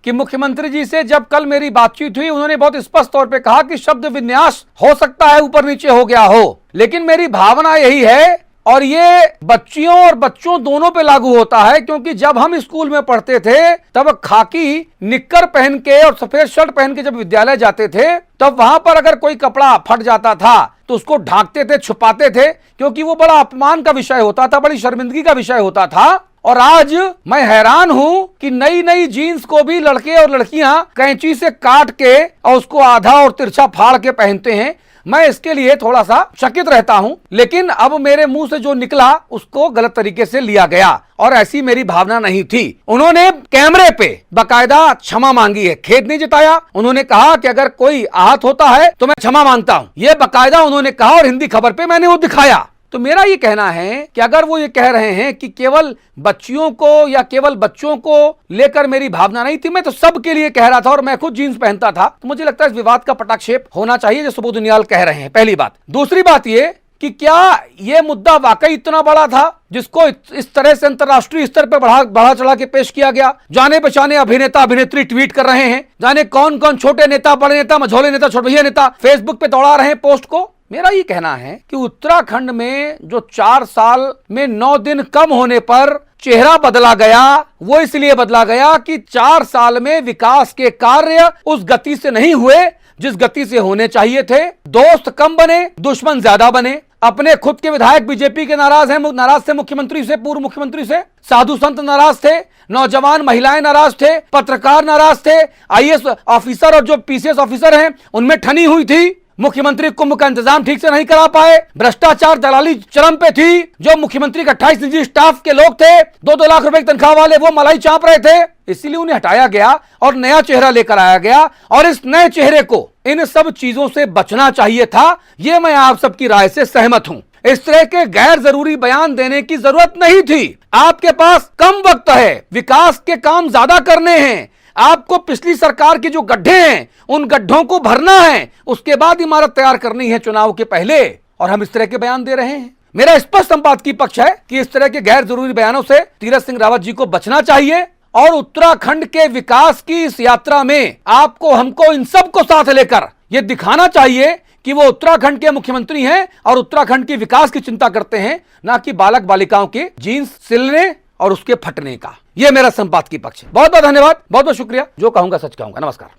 कि मुख्यमंत्री जी से जब कल मेरी बातचीत हुई, उन्होंने बहुत स्पष्ट तौर पे कहा कि शब्द विन्यास हो सकता है ऊपर नीचे हो गया हो, लेकिन मेरी भावना यही है और ये बच्चियों और बच्चों दोनों पे लागू होता है, क्योंकि जब हम स्कूल में पढ़ते थे तब खाकी निक्कर पहन के और सफेद शर्ट पहन के जब विद्यालय जाते थे, तब वहां पर अगर कोई कपड़ा फट जाता था तो उसको ढांकते थे, छुपाते थे, क्योंकि वो बड़ा अपमान का विषय होता था, बड़ी शर्मिंदगी का विषय होता था। और आज मैं हैरान हूं कि नई नई जीन्स को भी लड़के और लड़कियां कैंची से काट के और उसको आधा और तिरछा फाड़ के पहनते हैं। मैं इसके लिए थोड़ा सा चकित रहता हूं, लेकिन अब मेरे मुंह से जो निकला उसको गलत तरीके से लिया गया और ऐसी मेरी भावना नहीं थी। उन्होंने कैमरे पे बाकायदा क्षमा मांगी है, खेद नहीं जताया। उन्होंने कहा कि अगर कोई आहत होता है तो मैं क्षमा मांगता हूं, यह बाकायदा उन्होंने कहा और हिंदी खबर पे मैंने वो दिखाया। तो मेरा ये कहना है कि अगर वो ये कह रहे हैं कि केवल बच्चियों को या केवल बच्चों को लेकर मेरी भावना नहीं थी, मैं तो सबके लिए कह रहा था और मैं खुद जीन्स पहनता था, तो मुझे लगता है इस विवाद का पटाक्षेप होना चाहिए जो सुबोध उनियाल कह रहे हैं। पहली बात। दूसरी बात ये कि क्या ये मुद्दा वाकई इतना बड़ा था जिसको इस तरह से अंतर्राष्ट्रीय स्तर पर बढ़ा चढ़ा के पेश किया गया? जाने पहचाने अभिनेता अभिनेत्री ट्वीट कर रहे हैं, जाने कौन कौन छोटे नेता, बड़े नेता, मझोले नेता, छोटे नेता फेसबुक पे दौड़ा रहे हैं पोस्ट को। मेरा ये कहना है कि उत्तराखंड में जो 4 साल में 9 दिन कम होने पर चेहरा बदला गया, वो इसलिए बदला गया कि 4 साल में विकास के कार्य उस गति से नहीं हुए जिस गति से होने चाहिए थे। दोस्त कम बने, दुश्मन ज्यादा बने। अपने खुद के विधायक बीजेपी के नाराज थे मुख्यमंत्री से, पूर्व मुख्यमंत्री से। साधु संत नाराज थे, नौजवान महिलाएं नाराज थे, पत्रकार नाराज थे, आईएएस ऑफिसर और जो पीसीएस ऑफिसर हैं उनमें ठनी हुई थी। मुख्यमंत्री कुंभ का इंतजाम ठीक से नहीं करा पाए, भ्रष्टाचार दलाली चरम पे थी। जो मुख्यमंत्री का 28 निजी स्टाफ के लोग थे, 2-2 लाख रुपए की तनख्वाह वाले, वो मलाई चाप रहे थे, इसीलिए उन्हें हटाया गया और नया चेहरा लेकर आया गया। और इस नए चेहरे को इन सब चीजों से बचना चाहिए था। ये मैं आप सबकी राय से सहमत हूं। इस तरह के गैर जरूरी बयान देने की जरूरत नहीं थी। आपके पास कम वक्त है, विकास के काम ज्यादा करने हैं, आपको पिछली सरकार के जो गड्ढे हैं उन गड्ढों को भरना है, उसके बाद इमारत तैयार करनी है चुनाव के पहले, और हम इस तरह के बयान दे रहे हैं। मेरा स्पष्ट संपादकीय पक्ष है कि इस तरह के गैर जरूरी बयानों से तीरथ सिंह रावत जी को बचना चाहिए और उत्तराखंड के विकास की इस यात्रा में आपको, हमको, इन सबको साथ लेकर यह दिखाना चाहिए कि वो उत्तराखंड के मुख्यमंत्री हैं और उत्तराखंड के विकास की चिंता करते हैं, ना कि बालक बालिकाओं के जीन्स सिलने और उसके फटने का। यह मेरा संपादकीय पक्ष है। बहुत बहुत धन्यवाद, बहुत बहुत शुक्रिया। जो कहूंगा सच कहूंगा। नमस्कार।